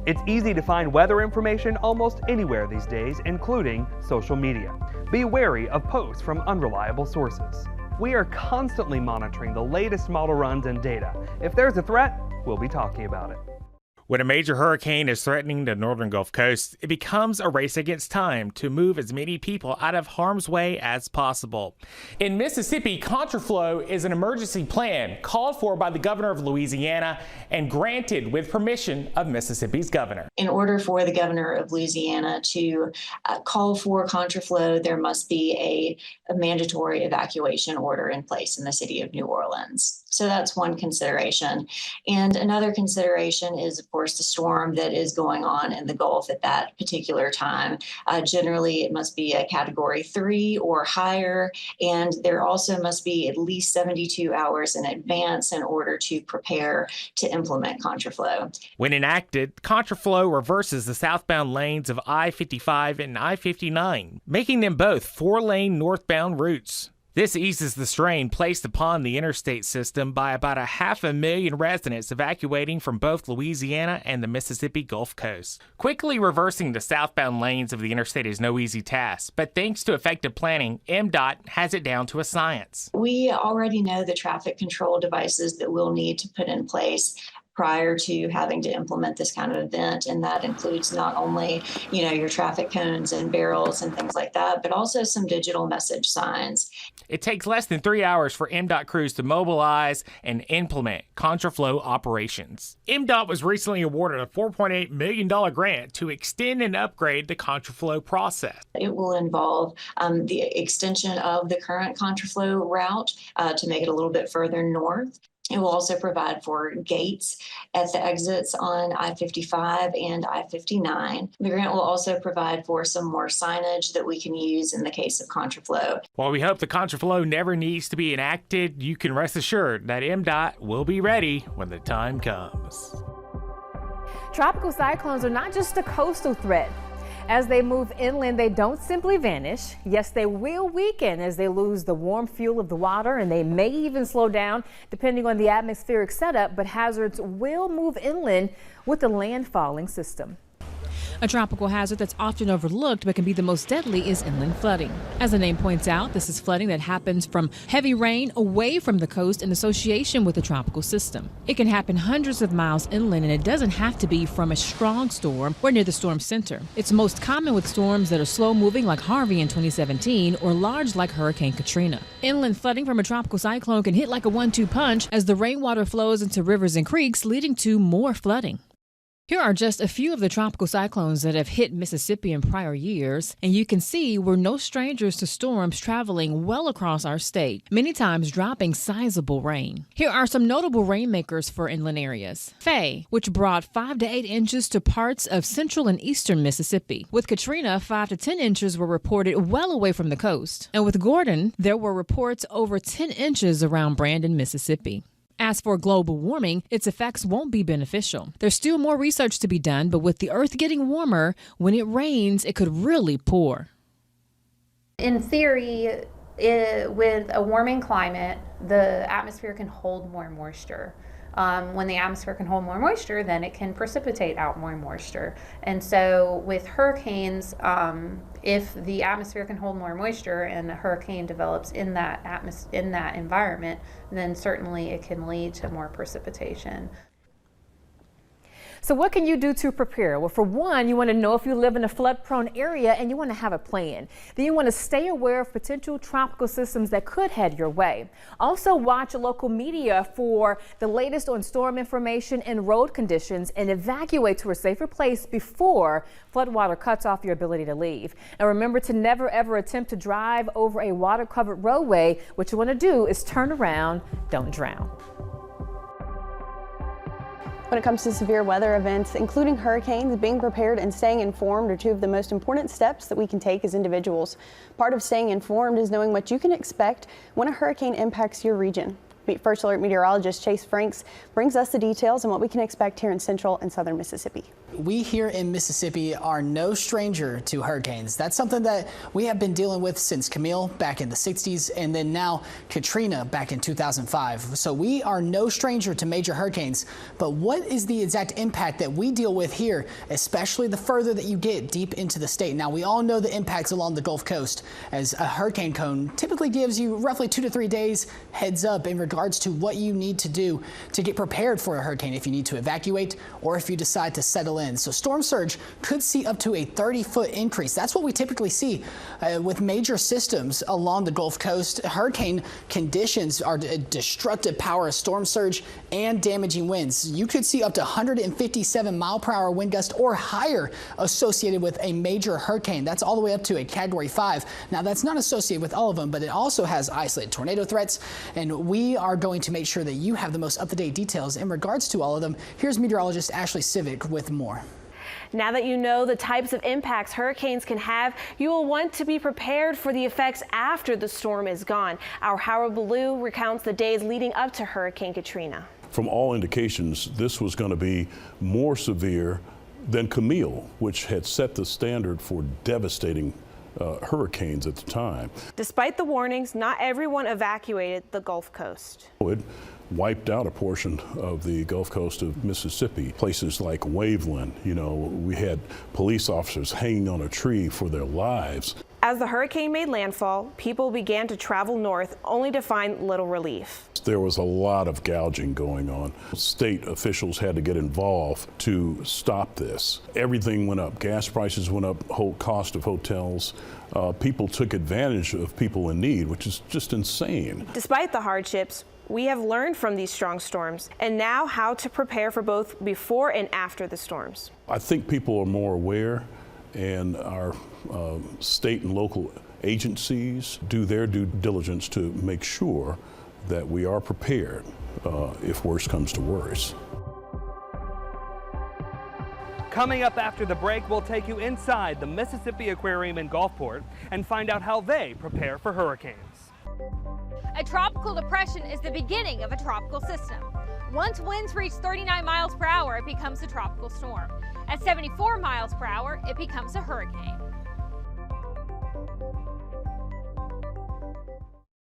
It's easy to find weather information almost anywhere these days, including social media. Be wary of posts from unreliable sources. We are constantly monitoring the latest model runs and data. If there's a threat, we'll be talking about it. When a major hurricane is threatening the northern Gulf Coast, it becomes a race against time to move as many people out of harm's way as possible. In Mississippi, contraflow is an emergency plan called for by the governor of Louisiana and granted with permission of Mississippi's governor. In order for the governor of Louisiana to call for contraflow, there must be a mandatory evacuation order in place in the city of New Orleans. So that's one consideration. And another consideration is, of course, the storm that is going on in the Gulf at that particular time. Generally, it must be a Category 3 or higher, and there also must be at least 72 hours in advance in order to prepare to implement contraflow. When enacted, contraflow reverses the southbound lanes of I-55 and I-59, making them both four-lane northbound routes. This eases the strain placed upon the interstate system by about 500,000 residents evacuating from both Louisiana and the Mississippi Gulf Coast. Quickly reversing the southbound lanes of the interstate is no easy task, but thanks to effective planning, MDOT has it down to a science. We already know the traffic control devices that we'll need to put in place prior to having to implement this kind of event. And that includes not only, your traffic cones and barrels and things like that, but also some digital message signs. It takes less than 3 hours for MDOT crews to mobilize and implement contraflow operations. MDOT was recently awarded a $4.8 million grant to extend and upgrade the contraflow process. It will involve the extension of the current contraflow route to make it a little bit further north. It will also provide for gates at the exits on I-55 and I-59. The grant will also provide for some more signage that we can use in the case of contraflow. While we hope the contraflow never needs to be enacted, you can rest assured that MDOT will be ready when the time comes. Tropical cyclones are not just a coastal threat. As they move inland, they don't simply vanish. Yes, they will weaken as they lose the warm fuel of the water, and they may even slow down depending on the atmospheric setup, but hazards will move inland with the landfalling system. A tropical hazard that's often overlooked but can be the most deadly is inland flooding. As the name points out, this is flooding that happens from heavy rain away from the coast in association with a tropical system. It can happen hundreds of miles inland, and it doesn't have to be from a strong storm or near the storm center. It's most common with storms that are slow moving like Harvey in 2017 or large like Hurricane Katrina. Inland flooding from a tropical cyclone can hit like a 1-2 punch as the rainwater flows into rivers and creeks, leading to more flooding. Here are just a few of the tropical cyclones that have hit Mississippi in prior years, and you can see we're no strangers to storms traveling well across our state, many times dropping sizable rain. Here are some notable rainmakers for inland areas. Faye, which brought 5 to 8 inches to parts of central and eastern Mississippi. With Katrina, 5 to 10 inches were reported well away from the coast. And with Gordon, there were reports over 10 inches around Brandon, Mississippi. As for global warming, its effects won't be beneficial. There's still more research to be done, but with the earth getting warmer, when it rains, it could really pour. In theory, with a warming climate, the atmosphere can hold more moisture. When the atmosphere can hold more moisture, then it can precipitate out more moisture. And so with hurricanes, if the atmosphere can hold more moisture and a hurricane develops in that environment, then certainly it can lead to more precipitation. So what can you do to prepare? Well, for one, you want to know if you live in a flood-prone area and you want to have a plan. Then you want to stay aware of potential tropical systems that could head your way. Also, watch local media for the latest on storm information and road conditions, and evacuate to a safer place before floodwater cuts off your ability to leave. And remember to never ever attempt to drive over a water-covered roadway. What you want to do is turn around, don't drown. When it comes to severe weather events, including hurricanes, being prepared and staying informed are two of the most important steps that we can take as individuals. Part of staying informed is knowing what you can expect when a hurricane impacts your region. First Alert meteorologist Chase Franks brings us the details on what we can expect here in central and southern Mississippi. We here in Mississippi are no stranger to hurricanes. That's something that we have been dealing with since Camille back in the 60s and then now Katrina back in 2005. So we are no stranger to major hurricanes. But what is the exact impact that we deal with here, especially the further that you get deep into the state? Now, we all know the impacts along the Gulf Coast, as a hurricane cone typically gives you roughly 2 to 3 days heads up in regards to what you need to do to get prepared for a hurricane if you need to evacuate or if you decide to settle in. So storm surge could see up to a 30-foot increase. That's what we typically see with major systems along the Gulf Coast. Hurricane conditions are destructive power of storm surge and damaging winds. You could see up to 157 mile-per-hour wind gusts or higher associated with a major hurricane. That's all the way up to a Category 5. Now, that's not associated with all of them, but it also has isolated tornado threats, and we are going to make sure that you have the most up-to-date details in regards to all of them. Here's meteorologist Ashley Civic with more. Now that you know the types of impacts hurricanes can have, you will want to be prepared for the effects after the storm is gone. Our Howard Ballou recounts the days leading up to Hurricane Katrina. From all indications, this was going to be more severe than Camille, which had set the standard for devastating hurricanes at the time. Despite the warnings, not everyone evacuated the Gulf Coast. It wiped out a portion of the Gulf Coast of Mississippi. Places like Waveland, we had police officers hanging on a tree for their lives. As the hurricane made landfall, people began to travel north, only to find little relief. There was a lot of gouging going on. State officials had to get involved to stop this. Everything went up. Gas prices went up, whole cost of hotels. People took advantage of people in need, which is just insane. Despite the hardships, we have learned from these strong storms and now how to prepare for both before and after the storms. I think people are more aware, and our state and local agencies do their due diligence to make sure that we are prepared if worse comes to worse. Coming up after the break, we'll take you inside the Mississippi Aquarium in Gulfport and find out how they prepare for hurricanes. A tropical depression is the beginning of a tropical system. Once winds reach 39 miles per hour, it becomes a tropical storm. At 74 miles per hour, it becomes a hurricane.